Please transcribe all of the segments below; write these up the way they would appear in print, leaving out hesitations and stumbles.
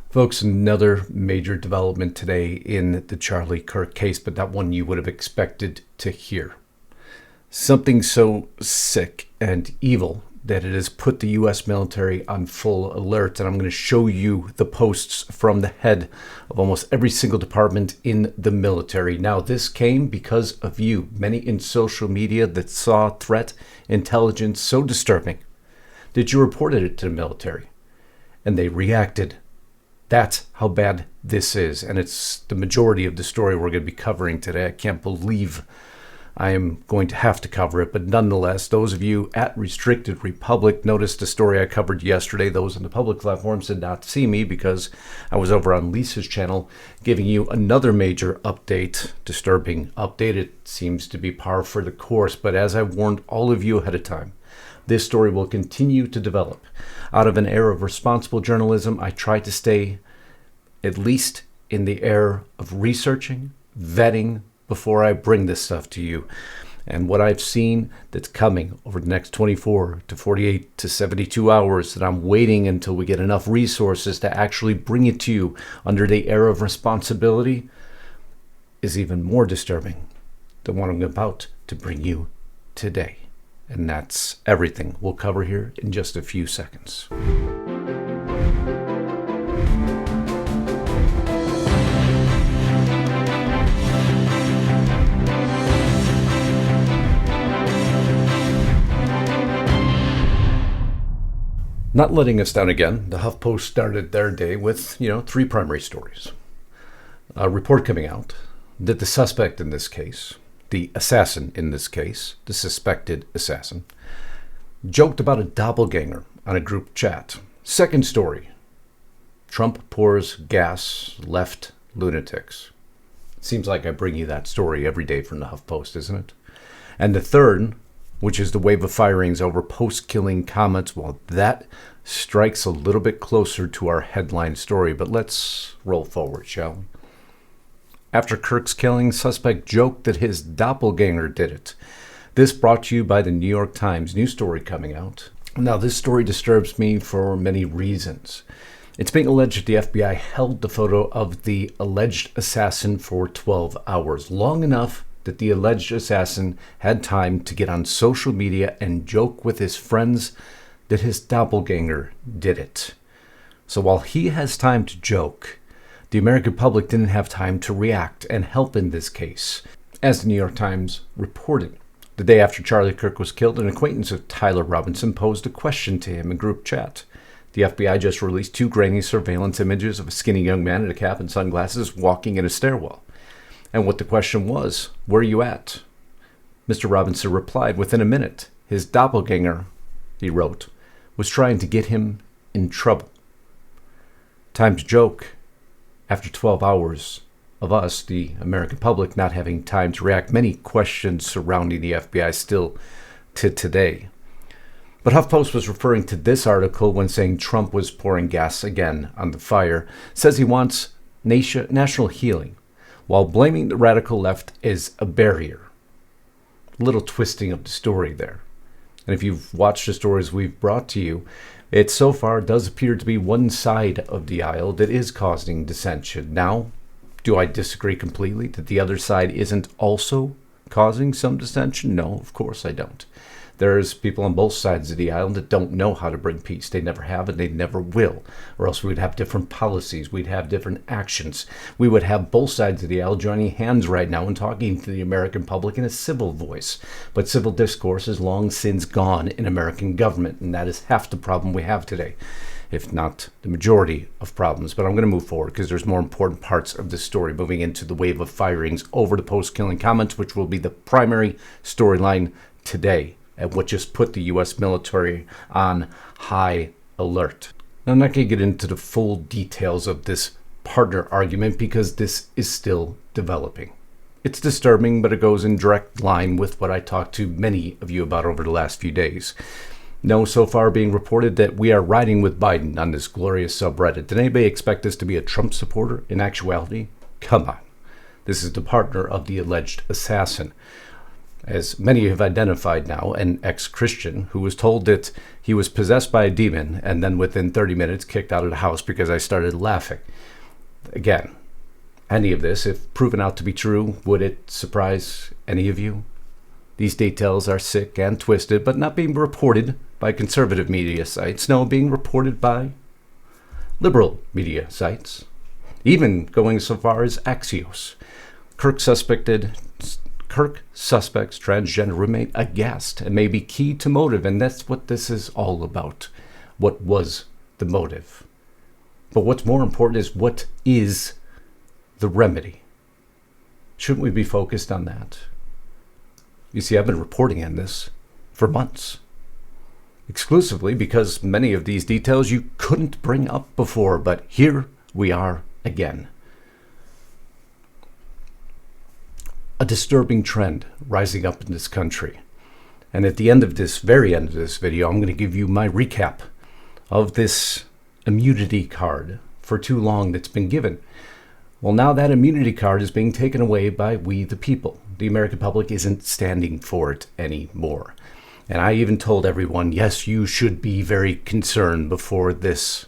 Folks, another major development today in the Charlie Kirk case, but not one you would have expected to hear. Something so sick and evil that it has put the U.S. military on full alert. And I'm going to show you the posts from the head of almost every single department in the military. Now, this came because of you, many in social media that saw threat intelligence so disturbing that you reported it to the military and they reacted. That's how bad this is, and it's the majority of the story we're going to be covering today. I can't believe I am going to have to cover it, but nonetheless, those of you at Restricted Republic noticed the story I covered yesterday. Those on the public platforms did not see me because I was over on Lisa's channel giving you another major update, disturbing update. It seems to be par for the course, but as I warned all of you ahead of time, this story will continue to develop. Out of an era of responsible journalism, I try to stay at least in the era of researching, vetting before I bring this stuff to you. And what I've seen that's coming over the next 24 to 48 to 72 hours that I'm waiting until we get enough resources to actually bring it to you under the era of responsibility is even more disturbing than what I'm about to bring you today. And that's everything we'll cover here in just a few seconds. Not letting us down again, the HuffPost started their day with, three primary stories. A report coming out that the suspect in this case, the assassin in this case, the suspected assassin, joked about a doppelganger on a group chat. Second story, Trump pours gas, left lunatics. It seems like I bring you that story every day from the HuffPost, isn't it? And the third, which is the wave of firings over post-killing comments, well, that strikes a little bit closer to our headline story, but let's roll forward, shall we? After Kirk's killing, suspect joked that his doppelganger did it. This brought to you by the New York Times. New story coming out. Now, this story disturbs me for many reasons. It's being alleged that the FBI held the photo of the alleged assassin for 12 hours, long enough that the alleged assassin had time to get on social media and joke with his friends that his doppelganger did it. So while he has time to joke, the American public didn't have time to react and help in this case. As the New York Times reported, the day after Charlie Kirk was killed, an acquaintance of Tyler Robinson posed a question to him in group chat. The FBI just released 2 grainy surveillance images of a skinny young man in a cap and sunglasses walking in a stairwell. And what the question was, where are you at? Mr. Robinson replied within a minute. His doppelganger, he wrote, was trying to get him in trouble. Time to joke. After 12 hours of us, the American public, not having time to react, many questions surrounding the FBI still to today. But HuffPost was referring to this article when saying Trump was pouring gas again on the fire, says he wants national healing, while blaming the radical left is a barrier. A little twisting of the story there. And if you've watched the stories we've brought to you, it so far does appear to be one side of the aisle that is causing dissension. Now, do I disagree completely that the other side isn't also causing some dissension? No, of course I don't. There's people on both sides of the aisle that don't know how to bring peace. They never have and they never will. Or else we'd have different policies. We'd have different actions. We would have both sides of the aisle joining hands right now and talking to the American public in a civil voice. But civil discourse is long since gone in American government, and that is half the problem we have today, if not the majority of problems. But I'm going to move forward because there's more important parts of this story, moving into the wave of firings over the post-killing comments, which will be the primary storyline today, and what just put the U.S. military on high alert. Now, I'm not going to get into the full details of this partner argument because this is still developing. It's disturbing, but it goes in direct line with what I talked to many of you about over the last few days. No, so far being reported that we are riding with Biden on this glorious subreddit. Did anybody expect us to be a Trump supporter? In actuality, come on. This is the partner of the alleged assassin. as many have identified now, an ex-Christian who was told that he was possessed by a demon and then within 30 minutes kicked out of the house because I started laughing. Again, any of this, if proven out to be true, would it surprise any of you? These details are sick and twisted, but not being reported by conservative media sites. No, being reported by liberal media sites. Even going so far as Axios. Kirk suspects transgender roommate aghast and may be key to motive, and that's what this is all about. What was the motive? But what's more important is what is the remedy? Shouldn't we be focused on that? You see, I've been reporting on this for months, exclusively because many of these details you couldn't bring up before, but here we are again. A disturbing trend rising up in this country. And at the end of this, very end of this video, I'm going to give you my recap of this immunity card for too long that's been given. Well, now that immunity card is being taken away by we the people. The American public isn't standing for it anymore. And I even told everyone, yes, you should be very concerned before this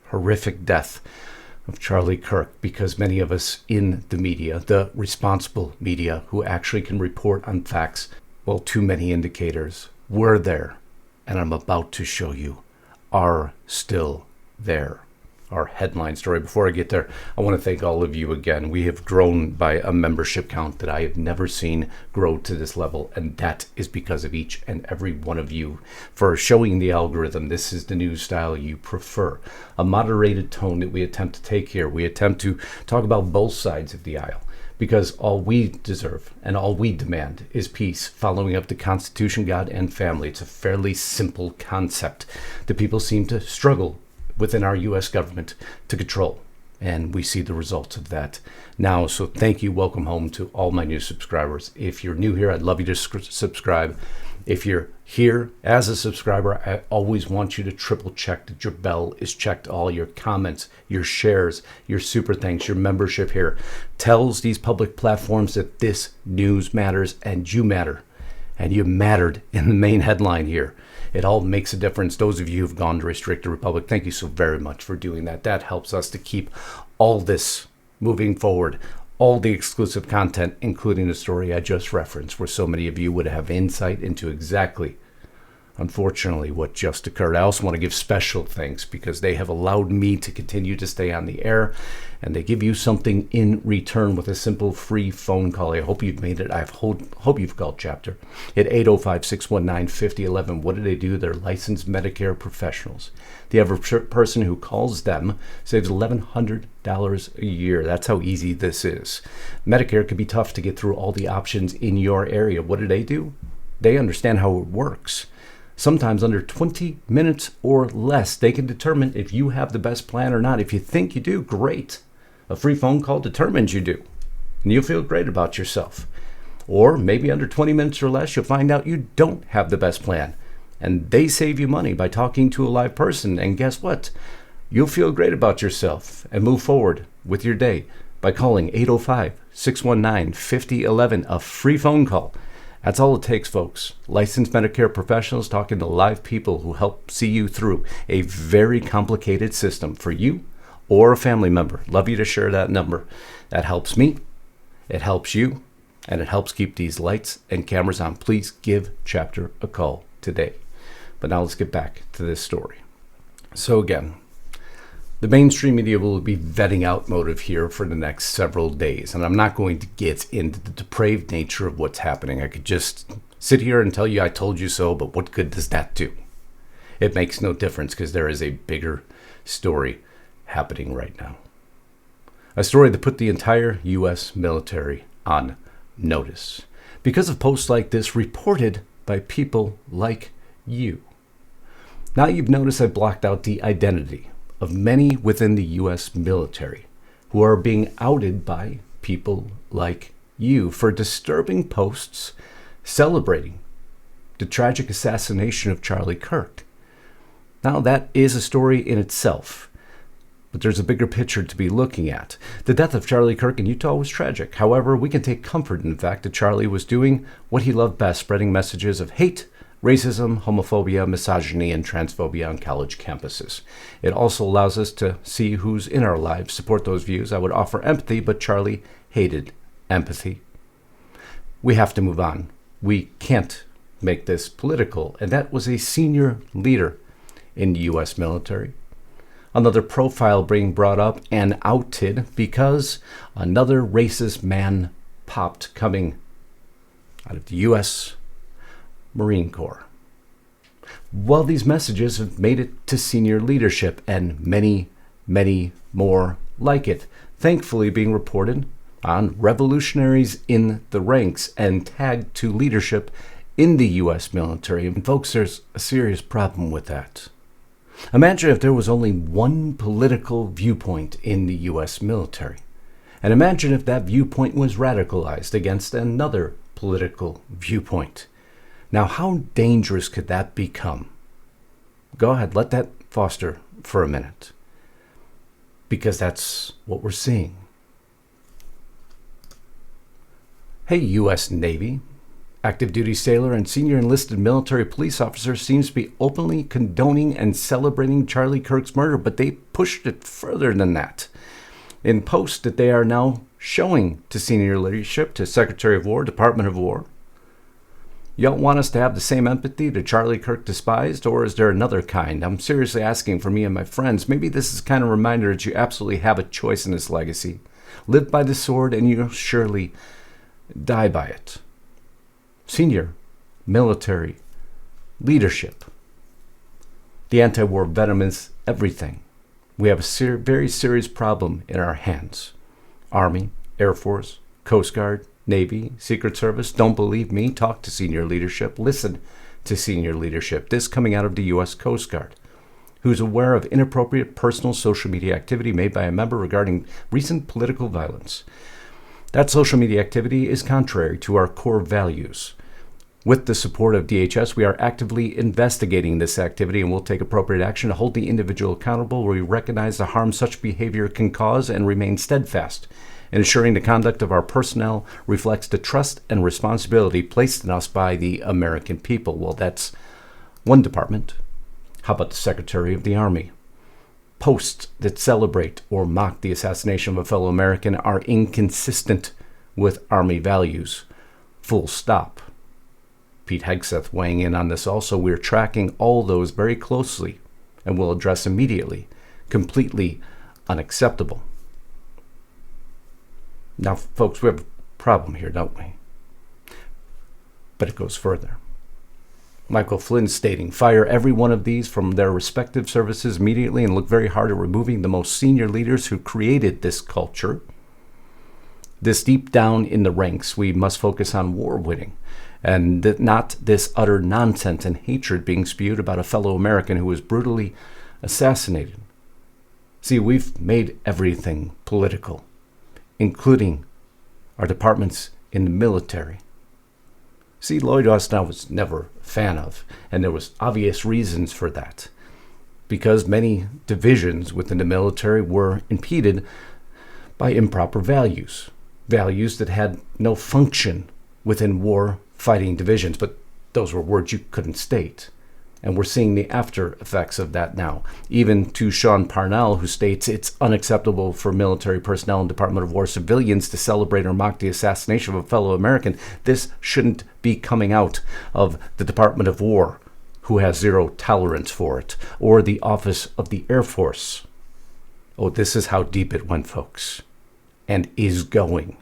horrific death of Charlie Kirk, because many of us in the media, the responsible media who actually can report on facts, well, too many indicators were there, and I'm about to show you, are still there. Our headline story. Before I get there, I want to thank all of you again. We have grown by a membership count that I have never seen grow to this level, and that is because of each and every one of you for showing the algorithm this is the news style you prefer. A moderated tone that we attempt to take here. We attempt to talk about both sides of the aisle, because all we deserve and all we demand is peace, following up the Constitution, God, and family. It's a fairly simple concept that people seem to struggle within our U.S. government to control. And we see the results of that now. So thank you. Welcome home to all my new subscribers. If you're new here, I'd love you to subscribe. If you're here as a subscriber, I always want you to triple check that your bell is checked. All your comments, your shares, your super thanks, your membership here tells these public platforms that this news matters and you matter. And you mattered in the main headline here. It all makes a difference. Those of you who've gone to Restrict the Republic, thank you so very much for doing that. That helps us to keep all this moving forward. All the exclusive content, including the story I just referenced, where so many of you would have insight into exactly, unfortunately, what just occurred. I also want to give special thanks because they have allowed me to continue to stay on the air, and they give you something in return with a simple free phone call. I hope you've made it. I hope you've called Chapter at 805-619-5011. What do they do? They're licensed Medicare professionals. The average person who calls them saves $1,100 a year. That's how easy this is. Medicare can be tough to get through all the options in your area. What do? They understand how it works. Sometimes under 20 minutes or less, they can determine if you have the best plan or not. If you think you do, great. A free phone call determines you do, and you'll feel great about yourself. Or maybe under 20 minutes or less, you'll find out you don't have the best plan, and they save you money by talking to a live person. And guess what? You'll feel great about yourself and move forward with your day by calling 805-619-5011, a free phone call. That's all it takes, folks. Licensed Medicare professionals talking to live people who help see you through a very complicated system for you or a family member. Love you to share that number. That helps me, it helps you, and it helps keep these lights and cameras on. Please give Chapter a call today. But now let's get back to this story. So again, the mainstream media will be vetting out motive here for the next several days, and I'm not going to get into the depraved nature of what's happening. I could just sit here and tell you I told you so, but what good does that do? It makes no difference because there is a bigger story happening right now. A story that put the entire U.S. military on notice because of posts like this reported by people like you. Now you've noticed I blocked out the identity of many within the U.S. military who are being outed by people like you for disturbing posts celebrating the tragic assassination of Charlie Kirk. Now that is a story in itself. But there's a bigger picture to be looking at. The death of Charlie Kirk in Utah was tragic. However, we can take comfort in the fact that Charlie was doing what he loved best, spreading messages of hate, racism, homophobia, misogyny, and transphobia on college campuses. It also allows us to see who's in our lives, support those views. I would offer empathy, but Charlie hated empathy. We have to move on. We can't make this political. And that was a senior leader in the U.S. military. Another profile being brought up and outed because another racist man popped coming out of the U.S. Marine Corps. Well, these messages have made it to senior leadership and many, many more like it, thankfully being reported on revolutionaries in the ranks and tagged to leadership in the U.S. military. And folks, there's a serious problem with that. Imagine if there was only one political viewpoint in the U.S. military. And imagine if that viewpoint was radicalized against another political viewpoint. Now, how dangerous could that become? Go ahead, let that foster for a minute. Because that's what we're seeing. Hey, U.S. Navy. Active duty sailor and senior enlisted military police officer seems to be openly condoning and celebrating Charlie Kirk's murder, but they pushed it further than that. In posts that they are now showing to senior leadership, to Secretary of War, Department of War. Y'all want us to have the same empathy that Charlie Kirk despised, or is there another kind? I'm seriously asking for me and my friends. Maybe this is kind of a reminder that you absolutely have a choice in this legacy. Live by the sword and you'll surely die by it. Senior military leadership. The anti-war venom is everything. We have a very serious problem in our hands. Army, Air Force, Coast Guard, Navy, Secret Service. Don't believe me? Talk to senior leadership. Listen to senior leadership. This coming out of the U.S. Coast Guard, who's aware of inappropriate personal social media activity made by a member regarding recent political violence. That social media activity is contrary to our core values. With the support of DHS, we are actively investigating this activity and will take appropriate action to hold the individual accountable where we recognize the harm such behavior can cause and remain steadfast in ensuring the conduct of our personnel reflects the trust and responsibility placed in us by the American people. Well, that's one department. How about the Secretary of the Army? Posts that celebrate or mock the assassination of a fellow American are inconsistent with Army values. Full stop. Pete Hegseth weighing in on this also. We're tracking all those very closely and will address immediately. Completely unacceptable. Now, folks, we have a problem here, don't we? But it goes further. Michael Flynn stating, fire every one of these from their respective services immediately and look very hard at removing the most senior leaders who created this culture. This deep down in the ranks, we must focus on war winning and not this utter nonsense and hatred being spewed about a fellow American who was brutally assassinated. See, we've made everything political, including our departments in the military. See, Lloyd Austin I was never a fan of, and there was obvious reasons for that, because many divisions within the military were impeded by improper values that had no function within war-fighting divisions, but those were words you couldn't state. And we're seeing the after effects of that now. Even to Sean Parnell, who states it's unacceptable for military personnel and Department of War civilians to celebrate or mock the assassination of a fellow American. This shouldn't be coming out of the Department of War, who has zero tolerance for it, or the Office of the Air Force. Oh, this is how deep it went, folks, and is going.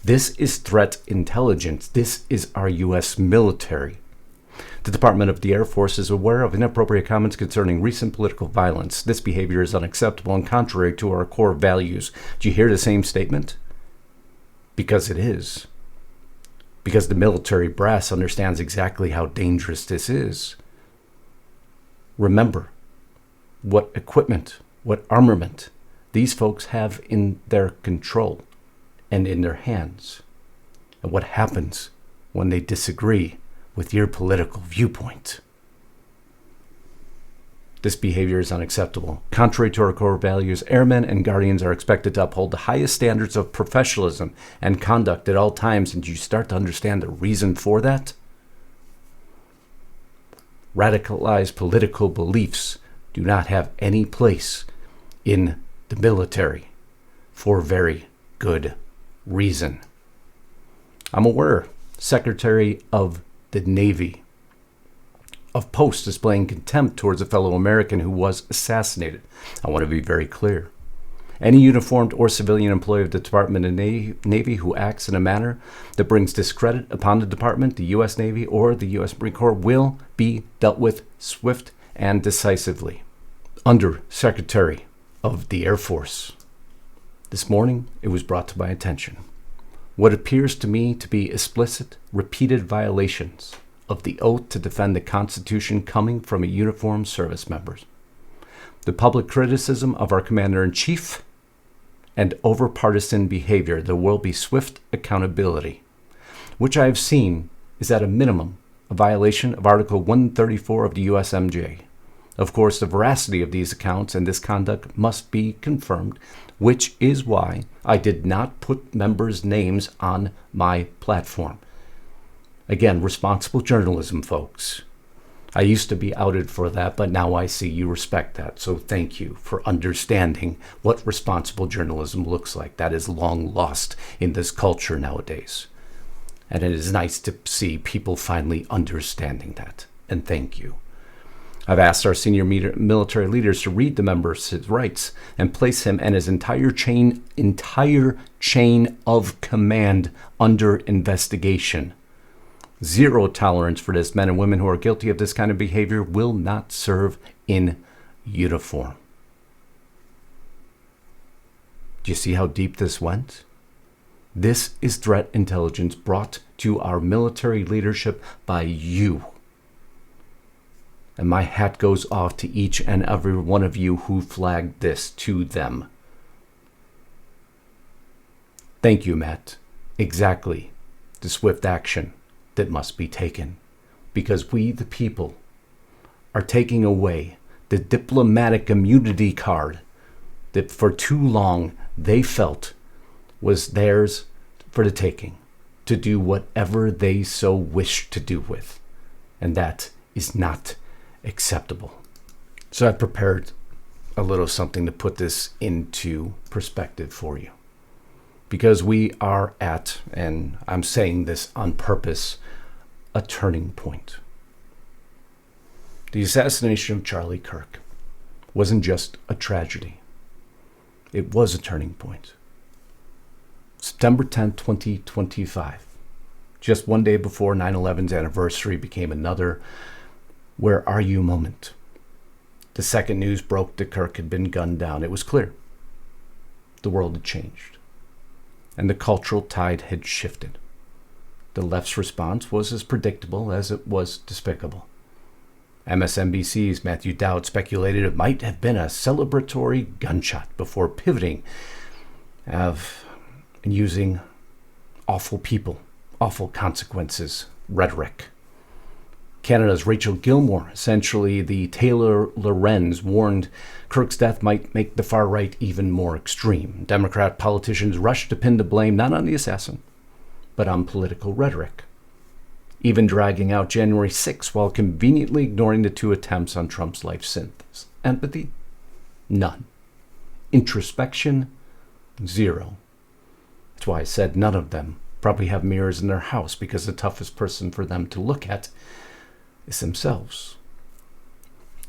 This is threat intelligence. This is our U.S. military. The Department of the Air Force is aware of inappropriate comments concerning recent political violence. This behavior is unacceptable and contrary to our core values. Do you hear the same statement? Because it is. Because the military brass understands exactly how dangerous this is. Remember what equipment, what armament these folks have in their control and in their hands, and what happens when they disagree with your political viewpoint. This behavior is unacceptable. Contrary to our core values, airmen and guardians are expected to uphold the highest standards of professionalism and conduct at all times. And do you start to understand the reason for that? Radicalized political beliefs do not have any place in the military for very good reason. I'm aware, Secretary of the Navy, of posts displaying contempt towards a fellow American who was assassinated. I want to be very clear. Any uniformed or civilian employee of the Department of Navy who acts in a manner that brings discredit upon the Department, the U.S. Navy, or the U.S. Marine Corps will be dealt with swift and decisively. Under Secretary of the Air Force. This morning, it was brought to my attention what appears to me to be explicit, repeated violations of the oath to defend the Constitution coming from a uniformed service members. The public criticism of our Commander-in-Chief and over-partisan behavior, there will be swift accountability, which I have seen is at a minimum a violation of Article 134 of the USMJ. Of course, the veracity of these accounts and this conduct must be confirmed, which is why I did not put members' names on my platform. Again, responsible journalism, folks. I used to be outed for that, but now I see you respect that. So thank you for understanding what responsible journalism looks like. That is long lost in this culture nowadays. And it is nice to see people finally understanding that. And thank you. I've asked our senior military leaders to read the member's rights and place him and his entire chain of command under investigation. Zero tolerance for this. Men and women who are guilty of this kind of behavior will not serve in uniform. Do you see how deep this went? This is threat intelligence brought to our military leadership by you. And my hat goes off to each and every one of you who flagged this to them. Thank you, Matt. Exactly the swift action that must be taken. Because we, the people, are taking away the diplomatic immunity card that for too long they felt was theirs for the taking, to do whatever they so wish to do with. And that is not acceptable. So I prepared a little something to put this into perspective for you. Because we are at, and I'm saying this on purpose, a turning point. The assassination of Charlie Kirk wasn't just a tragedy. It was a turning point. September 10th, 2025, just one day before 9/11's anniversary, became another "where are you" moment. The second news broke that Kirk had been gunned down, it was clear. The world had changed. And the cultural tide had shifted. The left's response was as predictable as it was despicable. MSNBC's Matthew Dowd speculated it might have been a celebratory gunshot before pivoting and using awful people, awful consequences rhetoric. Canada's Rachel Gilmore, essentially the Taylor Lorenz, warned Kirk's death might make the far right even more extreme. Democrat politicians rushed to pin the blame not on the assassin, but on political rhetoric, even dragging out January 6 while conveniently ignoring the two attempts on Trump's life sentence. Empathy? None. Introspection? Zero. That's why I said none of them probably have mirrors in their house, because the toughest person for them to look at is themselves.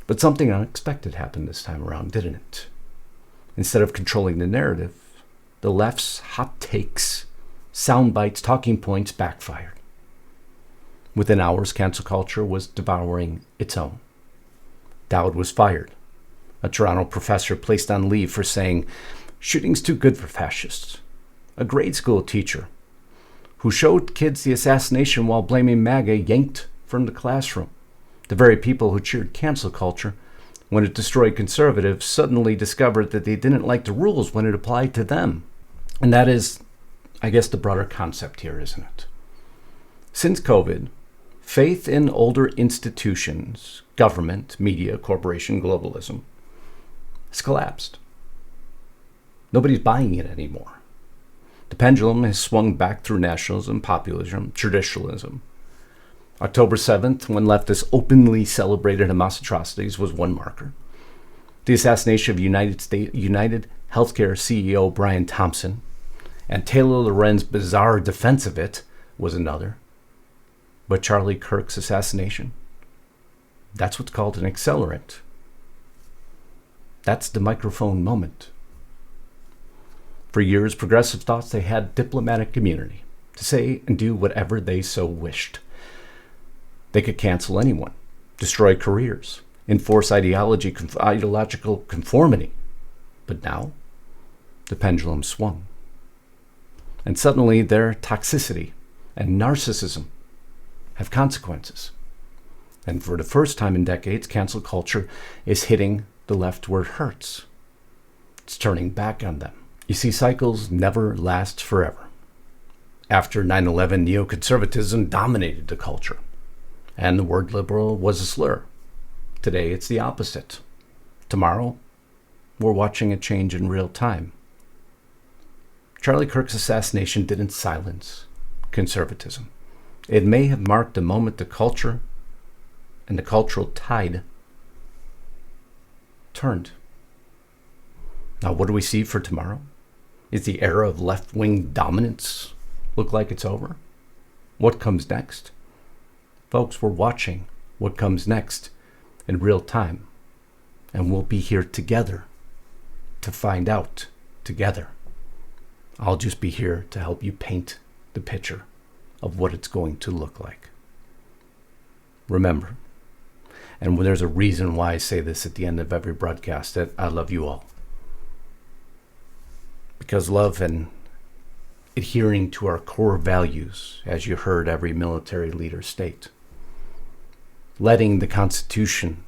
But something unexpected happened this time around, didn't it? Instead of controlling the narrative, the left's hot takes, sound bites, talking points backfired. Within hours, cancel culture was devouring its own. Dowd was fired. A Toronto professor placed on leave for saying, "Shooting's too good for fascists." A grade school teacher who showed kids the assassination while blaming MAGA yanked from the classroom. The very people who cheered cancel culture when it destroyed conservatives suddenly discovered that they didn't like the rules when it applied to them. And that is, I guess, the broader concept here, isn't it? Since COVID, faith in older institutions, government, media, corporation, globalism, has collapsed. Nobody's buying it anymore. The pendulum has swung back through nationalism, populism, traditionalism. October 7th, when leftists openly celebrated Hamas atrocities, was one marker. The assassination of United Healthcare CEO Brian Thompson and Taylor Loren's bizarre defense of it was another. But Charlie Kirk's assassination, that's what's called an accelerant. That's the microphone moment. For years, progressives thought they had diplomatic immunity to say and do whatever they so wished. They could cancel anyone, destroy careers, enforce ideological conformity. But now, the pendulum swung. And suddenly their toxicity and narcissism have consequences. And for the first time in decades, cancel culture is hitting the left where it hurts. It's turning back on them. You see, cycles never last forever. After 9/11, neoconservatism dominated the culture, and the word liberal was a slur. Today, it's the opposite. Tomorrow, we're watching a change in real time. Charlie Kirk's assassination didn't silence conservatism. It may have marked the moment the culture and the cultural tide turned. Now, what do we see for tomorrow? Is the era of left-wing dominance look like it's over? What comes next? Folks, we're watching what comes next in real time. And we'll be here together to find out together. I'll just be here to help you paint the picture of what it's going to look like. Remember, and there's a reason why I say this at the end of every broadcast, that I love you all. Because love and adhering to our core values, as you heard every military leader state, letting the Constitution,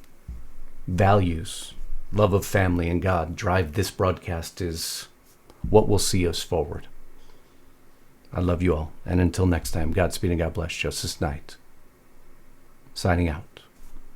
values, love of family and God drive this broadcast is what will see us forward. I love you all. And until next time, Godspeed and God bless. Justice Knight, signing out.